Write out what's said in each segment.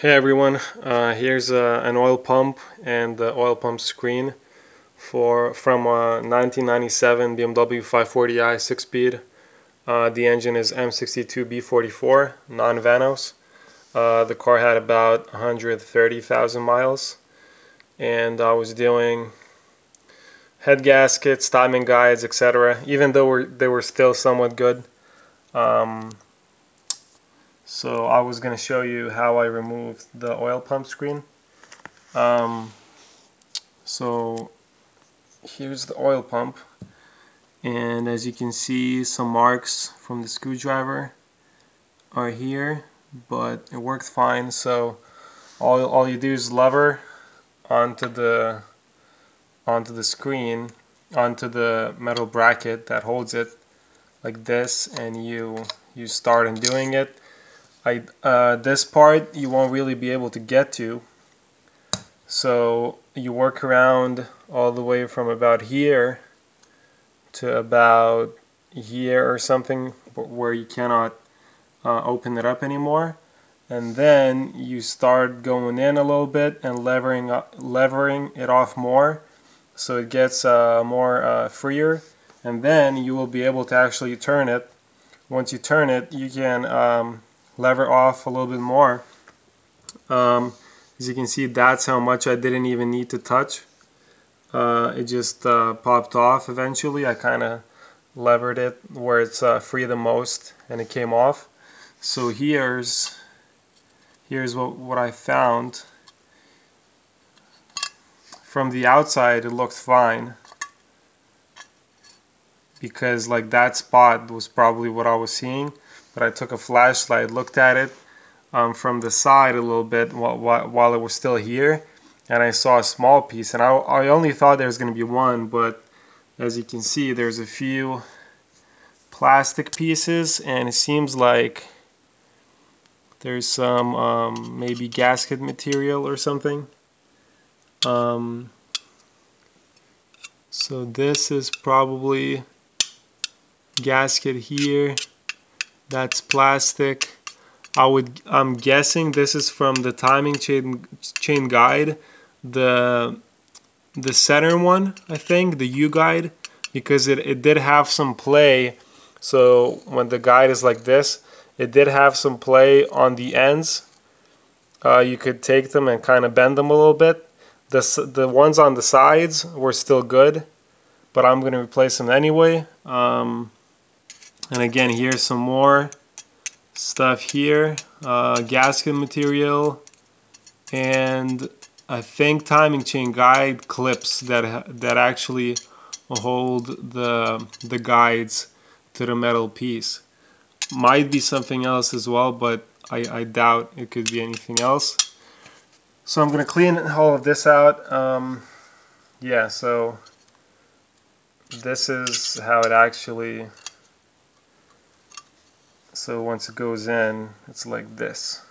Hey everyone, here's an oil pump and the oil pump screen from a 1997 BMW 540i 6-speed. The engine is M62B44, non-Vanos. The car had about 130,000 miles, and I was doing head gaskets, timing guides, etc. Even though they were still somewhat good. So I was going to show you how I removed the oil pump screen. So here's the oil pump, and as you can see, some marks from the screwdriver are here, but it worked fine. So all you do is lever onto the screen, onto the metal bracket that holds it like this, and you start undoing it. This part you won't really be able to get to, so you work around all the way from about here to about here or something, where you cannot open it up anymore, and then you start going in a little bit and levering it off more, so it gets more freer, and then you will be able to actually turn it. Once you turn it, you can lever off a little bit more. As you can see, that's how much I didn't even need to touch. It just popped off eventually. I kind of levered it where it's free the most, and it came off. So here's what I found. From the outside it looked fine, because like that spot was probably what I was seeing. But I took a flashlight, looked at it from the side a little bit while it was still here, and I saw a small piece, and I only thought there was going to be one, but as you can see, there's a few plastic pieces, and it seems like there's some maybe gasket material or something. So this is probably gasket here. That's plastic. I'm guessing this is from the timing chain guide, the center one, I think, the U guide, because it did have some play. So when the guide is like this, it did have some play on the ends. You could take them and kind of bend them a little bit. The ones on the sides were still good, but I'm going to replace them anyway. And again, here's some more stuff here, gasket material, and I think timing chain guide clips that actually hold the guides to the metal piece. Might be something else as well, but I doubt it could be anything else. So I'm going to clean all of this out. Yeah, so this is how it actually... So once it goes in, it's like this.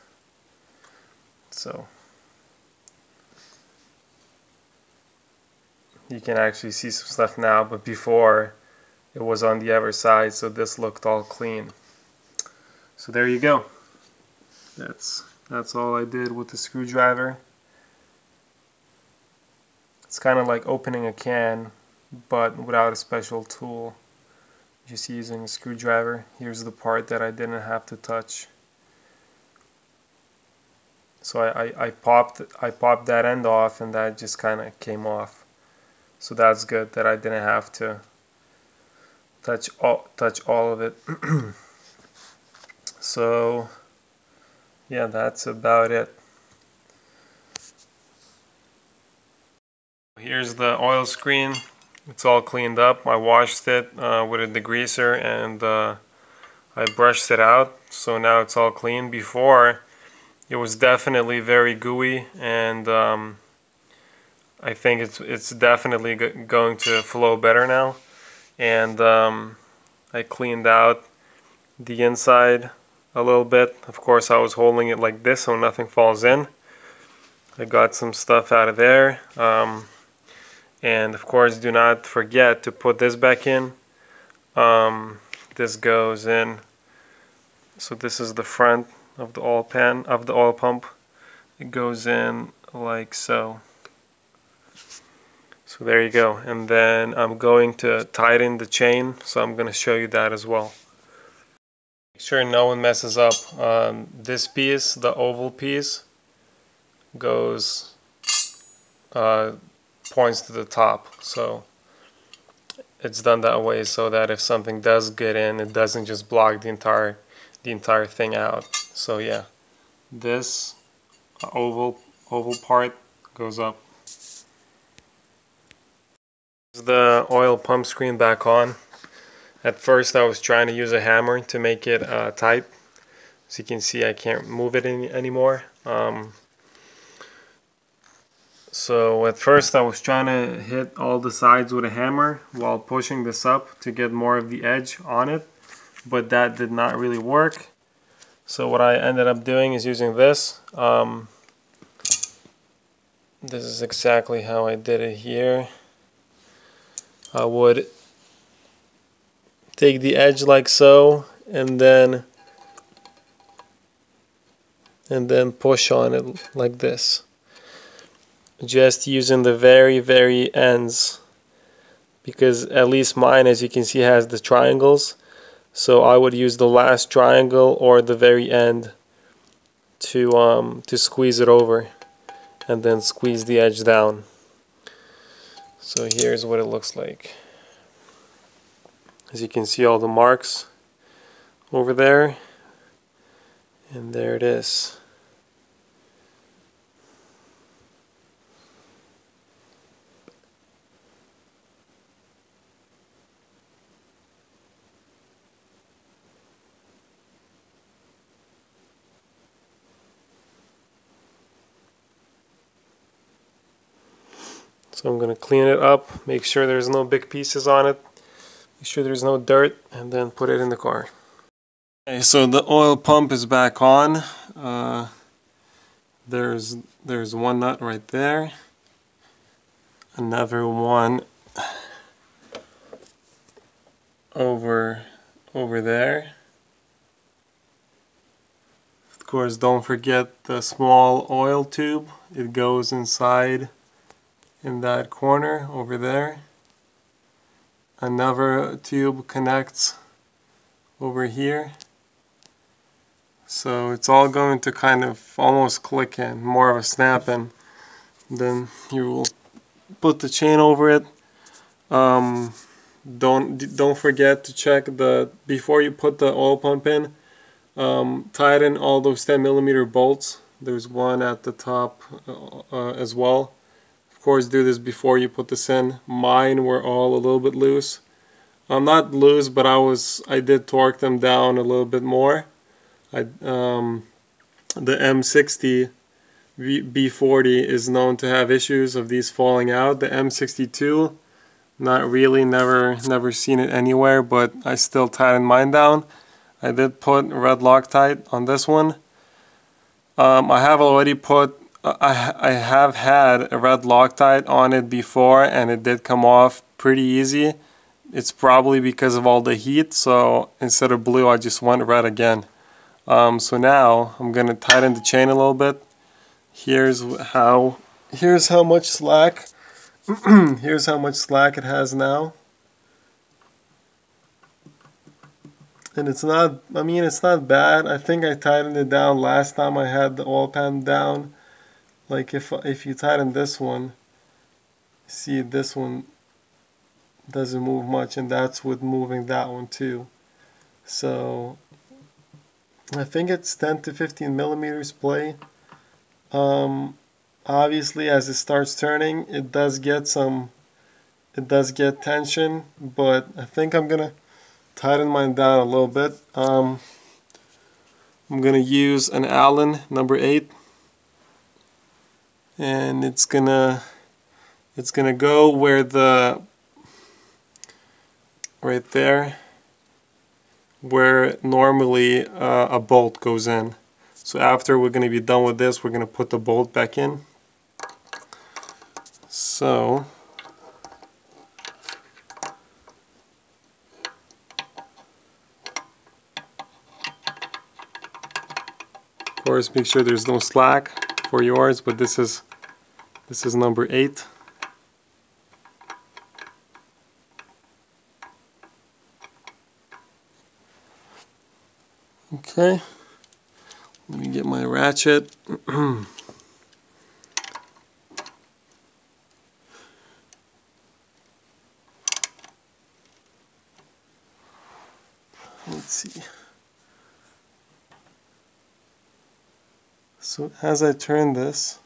So you can actually see some stuff now, but before it was on the other side, so this looked all clean. So there you go. That's all I did with the screwdriver. It's kind of like opening a can, but without a special tool. Just using a screwdriver. Here's the part that I didn't have to touch. So I popped that end off, and that just kind of came off. So that's good that I didn't have to touch all of it. So yeah, that's about it. Here's the oil screen. It's all cleaned up. I washed it with a degreaser, and I brushed it out, so now it's all clean. Before, it was definitely very gooey, and I think it's definitely going to flow better now. And I cleaned out the inside a little bit. Of course, I was holding it like this so nothing falls in. I got some stuff out of there. And of course, do not forget to put this back in. This goes in. So this is the front of the oil pan, of the oil pump. it goes in like so. So there you go. And then I'm going to tighten the chain, so I'm going to show you that as well. Make sure no one messes up. This piece, the oval piece, goes points to the top. So it's done that way so that if something does get in, it doesn't just block the entire thing out. So yeah, this oval part goes up. The oil pump screen back on. At first I was trying to use a hammer to make it tight. As you can see, I can't move it anymore. So at first I was trying to hit all the sides with a hammer while pushing this up to get more of the edge on it, but that did not really work. So what I ended up doing is using this. This is exactly how I did it here. I would take the edge like so and then push on it like this. Just using the very ends, because at least mine, as you can see, has the triangles. So I would use the last triangle or the very end to squeeze it over and then squeeze the edge down. So here's what it looks like. As you can see, all the marks over there, and there it is. So I'm going to clean it up, make sure there's no big pieces on it, make sure there's no dirt, and then put it in the car. Okay, so the oil pump is back on. There's one nut right there, another one over there. Of course, don't forget the small oil tube. It goes inside in that corner over there. Another tube connects over here. So it's all going to kind of almost click in, more of a snap in. Then you will put the chain over it. Don't forget to check before you put the oil pump in. Tighten all those 10mm bolts. There's one at the top as well. Of course, do this before you put this in. Mine were all a little bit loose. Not loose, but I did torque them down a little bit more. The M60B44 is known to have issues of these falling out. The M62, not really, never seen it anywhere, but I still tightened mine down. I did put red Loctite on this one. I have had a red Loctite on it before, and it did come off pretty easy. It's probably because of all the heat, so instead of blue I just went red again. So now I'm gonna tighten the chain a little bit. Here's how much slack here's how much slack it has now. And it's not, it's not bad. I think I tightened it down last time I had the oil pan down. Like if you tighten this one, see this one doesn't move much, and that's with moving that one too. So I think it's 10 to 15 millimeters play. Obviously, as it starts turning, it does get tension, but I think I'm gonna tighten mine down a little bit. I'm gonna use an Allen number 8, and it's gonna go where right there where normally a bolt goes in. So after we're going to be done with this, we're going to put the bolt back in. So of course, make sure there's no slack. for yours, but this is number 8. Okay, let me get my ratchet. Let's see. So as I turn this,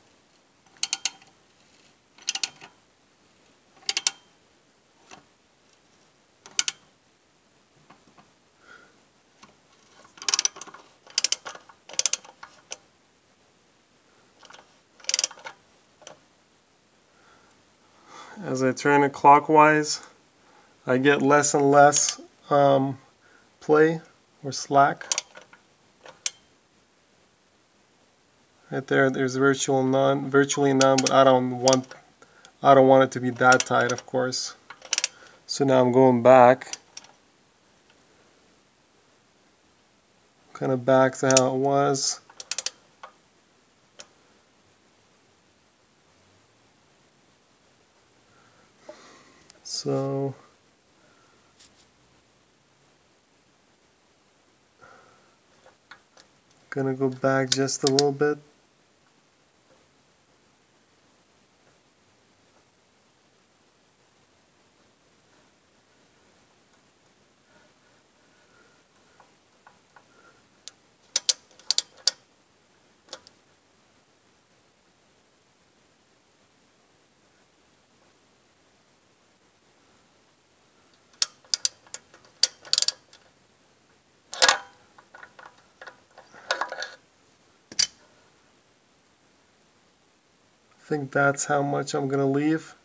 it clockwise, I get less and less play or slack. Right there, there's virtually none, but I don't want it to be that tight, of course. So now I'm going back, kind of back to how it was. So gonna go back just a little bit. I think that's how much I'm gonna leave.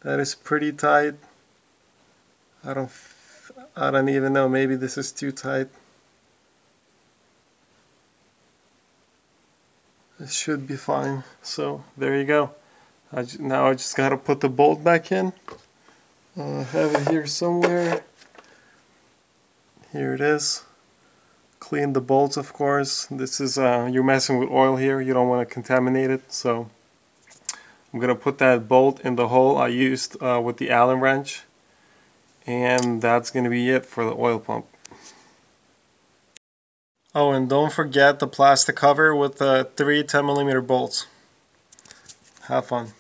That is pretty tight. I don't even know, maybe this is too tight. It should be fine. So there you go. Now I just gotta put the bolt back in. I have it here somewhere. Here it is. Clean the bolts, of course. This is you're messing with oil here. You don't want to contaminate it. So I'm gonna put that bolt in the hole I used with the Allen wrench, and that's gonna be it for the oil pump. Oh, and don't forget the plastic cover with the 3 10mm bolts. Have fun.